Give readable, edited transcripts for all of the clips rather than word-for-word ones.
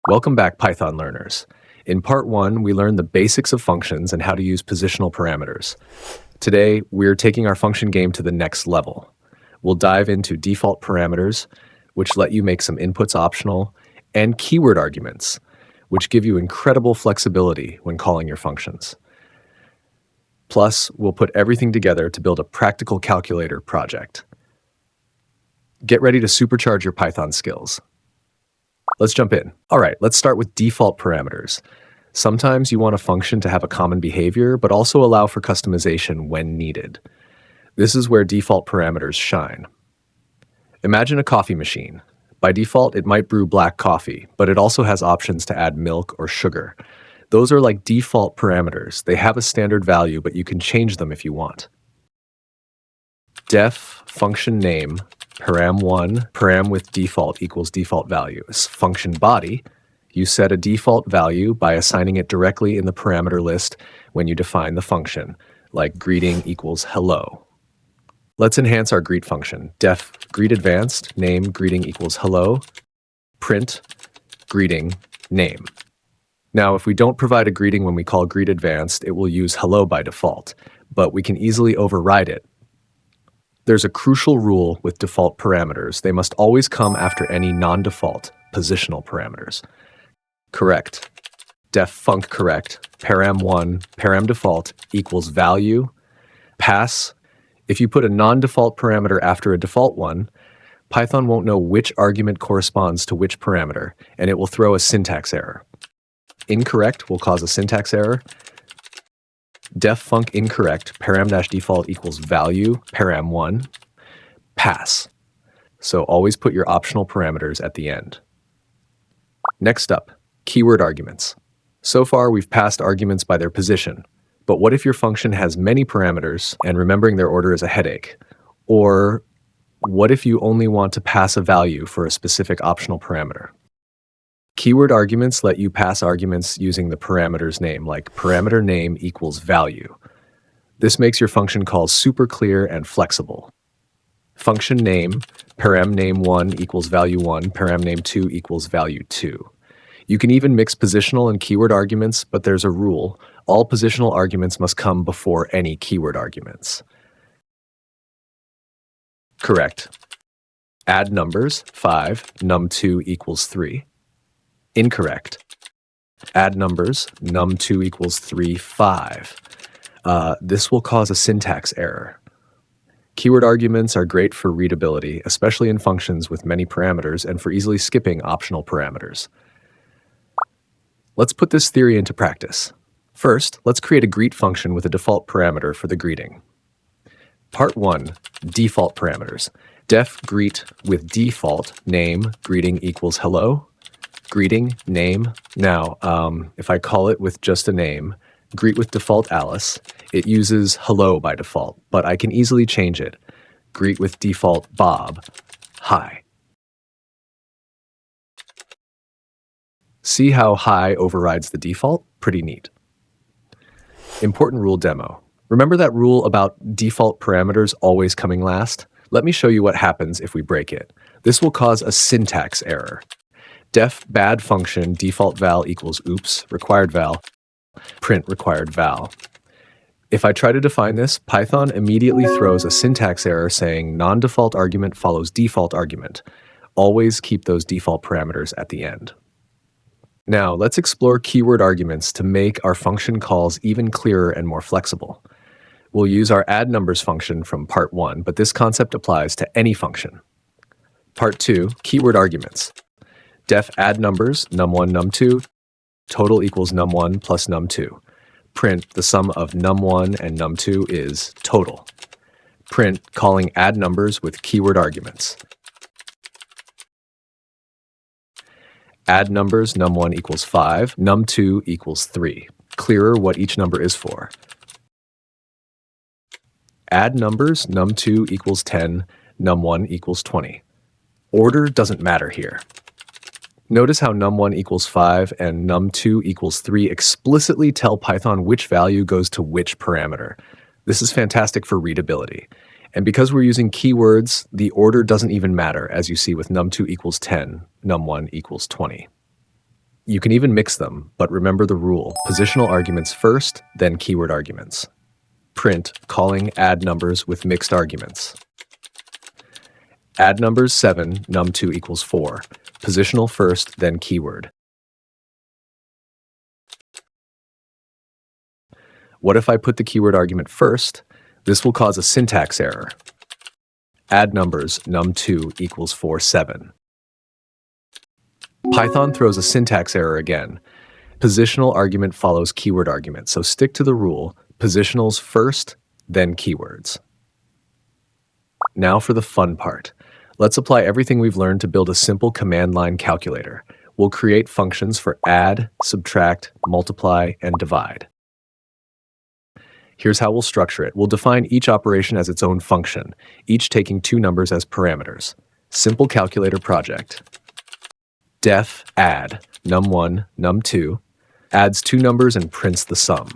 Welcome back, Python learners. In part 1, we learned the basics of functions and how to use positional parameters. Today, we're taking our function game to the next level. We'll dive into default parameters, which let you make some inputs optional, and keyword arguments, which give you incredible flexibility when calling your functions. Plus, we'll put everything together to build a practical calculator project. Get ready to supercharge your Python skills. Let's jump in. All right, let's start with default parameters. Sometimes you want a function to have a common behavior, but also allow for customization when needed. This is where default parameters shine. Imagine a coffee machine. By default, it might brew black coffee, but it also has options to add milk or sugar. Those are like default parameters. They have a standard value, but you can change them if you want. Def function name param1 param with default equals default value. Function body, you set a default value by assigning it directly in the parameter list when you define the function, like greeting equals hello. Let's enhance our greet function. Def greet advanced name greeting equals hello, print greeting name. Now, if we don't provide a greeting when we call greet advanced, it will use hello by default, but we can easily override it. There's a crucial rule with default parameters. They must always come after any non-default positional parameters. Correct. Def func correct, param1, param default equals value, pass. If you put a non-default parameter after a default one, Python won't know which argument corresponds to which parameter, and it will throw a syntax error. Incorrect will cause a syntax error. Def func incorrect, param-default equals value, param1, pass. So always put your optional parameters at the end. Next up, keyword arguments. So far, we've passed arguments by their position. But what if your function has many parameters and remembering their order is a headache? Or what if you only want to pass a value for a specific optional parameter? Keyword arguments let you pass arguments using the parameter's name, like parameter name equals value. This makes your function calls super clear and flexible. Function name, param name1 equals value 1, param name2 equals value 2. You can even mix positional and keyword arguments, but there's a rule. All positional arguments must come before any keyword arguments. Correct. Add numbers, 5, num2 equals 3. Incorrect. Add numbers, num2 equals 3, 5. This will cause a syntax error. Keyword arguments are great for readability, especially in functions with many parameters and for easily skipping optional parameters. Let's put this theory into practice. First, let's create a greet function with a default parameter for the greeting. Part 1, default parameters. Def greet with default name greeting equals hello. Greeting, name. Now, if I call it with just a name, greet with default Alice, it uses hello by default, but I can easily change it. Greet with default Bob, hi. See how hi overrides the default? Pretty neat. Important rule demo. Remember that rule about default parameters always coming last? Let me show you what happens if we break it. This will cause a syntax error. Def bad function default val equals oops, required val, print required val. If I try to define this, Python immediately throws a syntax error saying non-default argument follows default argument. Always keep those default parameters at the end. Now, let's explore keyword arguments to make our function calls even clearer and more flexible. We'll use our add numbers function from part 1, but this concept applies to any function. Part 2, keyword arguments. Def add numbers, num1, num2, total equals num1 plus num2. Print the sum of num1 and num2 is total. Print calling add numbers with keyword arguments. Add numbers, num1 equals 5, num2 equals 3. Clearer what each number is for. Add numbers, num2 equals 10, num1 equals 20. Order doesn't matter here. Notice how num1 equals 5 and num2 equals 3 explicitly tell Python which value goes to which parameter. This is fantastic for readability. And because we're using keywords, the order doesn't even matter, as you see with num2 equals 10, num1 equals 20. You can even mix them, but remember the rule. Positional arguments first, then keyword arguments. Print calling add numbers with mixed arguments. Add numbers 7, num2 equals 4. Positional first, then keyword. What if I put the keyword argument first? This will cause a syntax error. Add numbers num2 equals 4, 7. Python throws a syntax error again. Positional argument follows keyword argument, so stick to the rule. Positionals first, then keywords. Now for the fun part. Let's apply everything we've learned to build a simple command line calculator. We'll create functions for add, subtract, multiply, and divide. Here's how we'll structure it. We'll define each operation as its own function, each taking two numbers as parameters. Simple calculator project. Def add num1, num2, adds two numbers and prints the sum.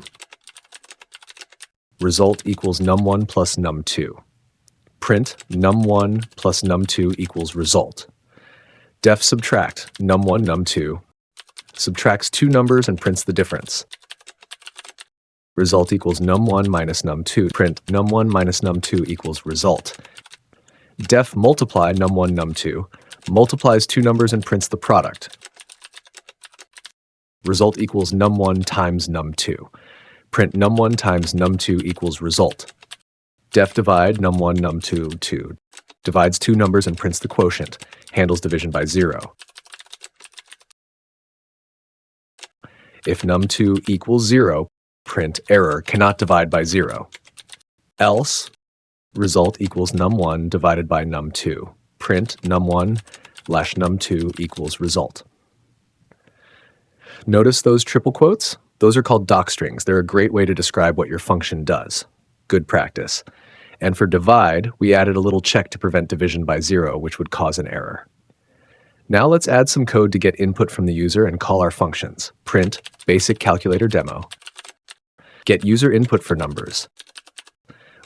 Result equals num1 plus num2. Print num1 plus num2 equals result. Def subtract num1, num2, subtracts two numbers and prints the difference. Result equals num1 minus num2. Print num1 minus num2 equals result. Def multiply num1, num2, multiplies two numbers and prints the product. Result equals num1 times num2. Print num1 times num2 equals result. Def divide num1, num2, 2. Divides two numbers and prints the quotient. Handles division by 0. If num2 equals 0, print error cannot divide by 0. Else, result equals num1 divided by num2. Print num1 slash num2 equals result. Notice those triple quotes? Those are called docstrings. They're a great way to describe what your function does. Good practice. And for divide, we added a little check to prevent division by 0, which would cause an error. Now let's add some code to get input from the user and call our functions. Print basic calculator demo. Get user input for numbers.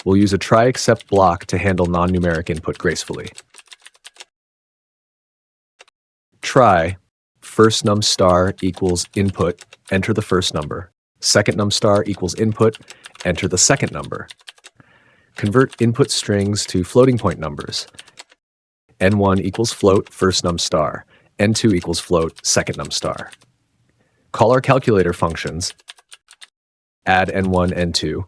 We'll use a try except block to handle non-numeric input gracefully. Try first num star equals input, enter the first number. Second num star equals input, enter the second number. Convert input strings to floating point numbers. n1 equals float, first num star. n2 equals float, second num star. Call our calculator functions. Add n1, n2.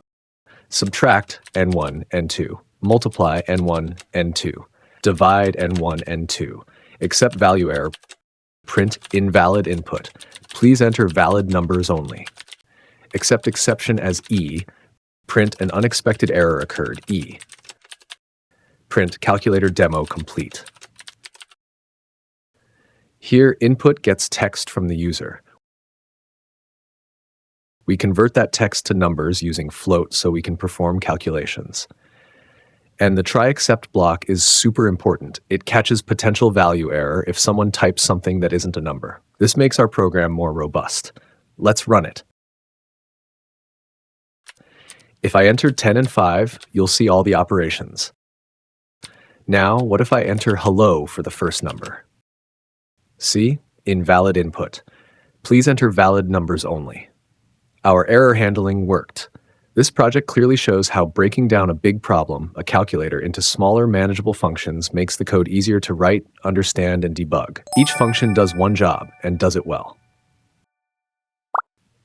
Subtract n1, n2. Multiply n1, n2. Divide n1, n2. Accept value error. Print invalid input. Please enter valid numbers only. Accept exception as E. Print an unexpected error occurred, E. Print calculator demo complete. Here, input gets text from the user. We convert that text to numbers using float so we can perform calculations. And the try except block is super important. It catches potential value error if someone types something that isn't a number. This makes our program more robust. Let's run it. If I entered 10 and 5, you'll see all the operations. Now, what if I enter hello for the first number? See? Invalid input. Please enter valid numbers only. Our error handling worked. This project clearly shows how breaking down a big problem, a calculator, into smaller, manageable functions makes the code easier to write, understand, and debug. Each function does one job, and does it well.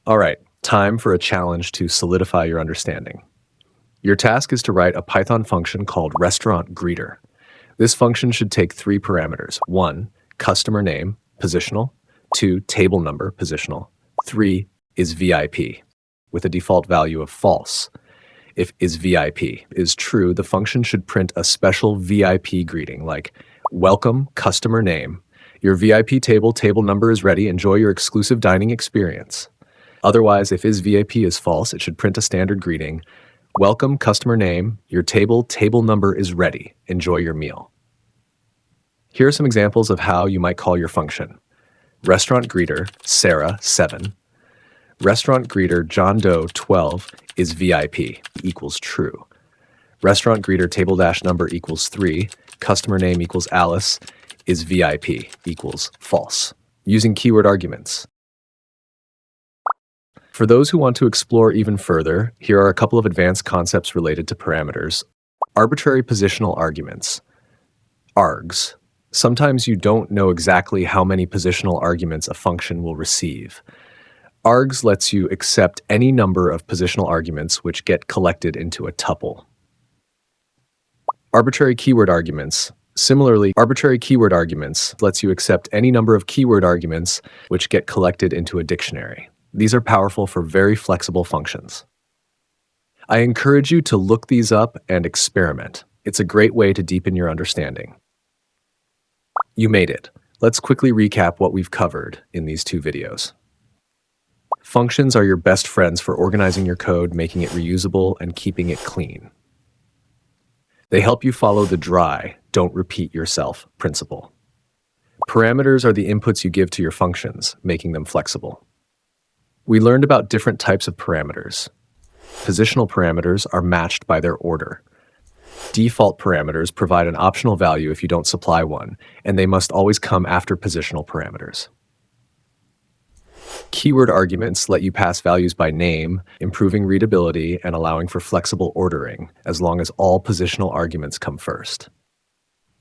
All right, time for a challenge to solidify your understanding. Your task is to write a Python function called restaurant greeter. This function should take 3 parameters. 1, customer name, positional. 2, table number, positional. 3, is VIP, with a default value of false. If is VIP is true, the function should print a special VIP greeting like, welcome, customer name. Your VIP table number is ready. Enjoy your exclusive dining experience. Otherwise, if is VIP is false, it should print a standard greeting, welcome, customer name. Your table number is ready. Enjoy your meal. Here are some examples of how you might call your function. Restaurant greeter, Sarah, 7. Restaurant greeter John Doe 12 is VIP equals true. Restaurant greeter table dash number equals 3. Customer name equals Alice is VIP equals false. Using keyword arguments. For those who want to explore even further, here are a couple of advanced concepts related to parameters. Arbitrary positional arguments. Args. Sometimes you don't know exactly how many positional arguments a function will receive. Args lets you accept any number of positional arguments which get collected into a tuple. Arbitrary keyword arguments. Similarly, arbitrary keyword arguments lets you accept any number of keyword arguments which get collected into a dictionary. These are powerful for very flexible functions. I encourage you to look these up and experiment. It's a great way to deepen your understanding. You made it. Let's quickly recap what we've covered in these two videos. Functions are your best friends for organizing your code, making it reusable, and keeping it clean. They help you follow the dry, don't repeat yourself principle. Parameters are the inputs you give to your functions, making them flexible. We learned about different types of parameters. Positional parameters are matched by their order. Default parameters provide an optional value if you don't supply one, and they must always come after positional parameters. Keyword arguments let you pass values by name, improving readability and allowing for flexible ordering, as long as all positional arguments come first.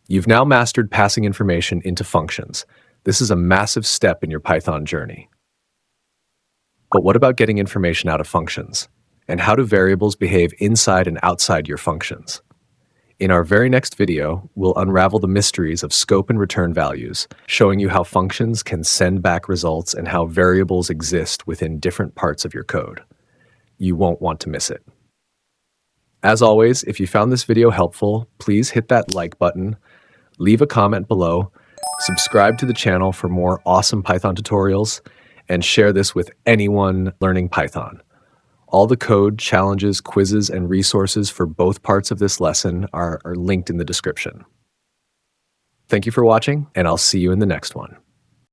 You've now mastered passing information into functions. This is a massive step in your Python journey. But what about getting information out of functions? And how do variables behave inside and outside your functions? In our very next video, we'll unravel the mysteries of scope and return values, showing you how functions can send back results and how variables exist within different parts of your code. You won't want to miss it. As always, if you found this video helpful, please hit that like button, leave a comment below, subscribe to the channel for more awesome Python tutorials, and share this with anyone learning Python. All the code, challenges, quizzes, and resources for both parts of this lesson are linked in the description. Thank you for watching, and I'll see you in the next one.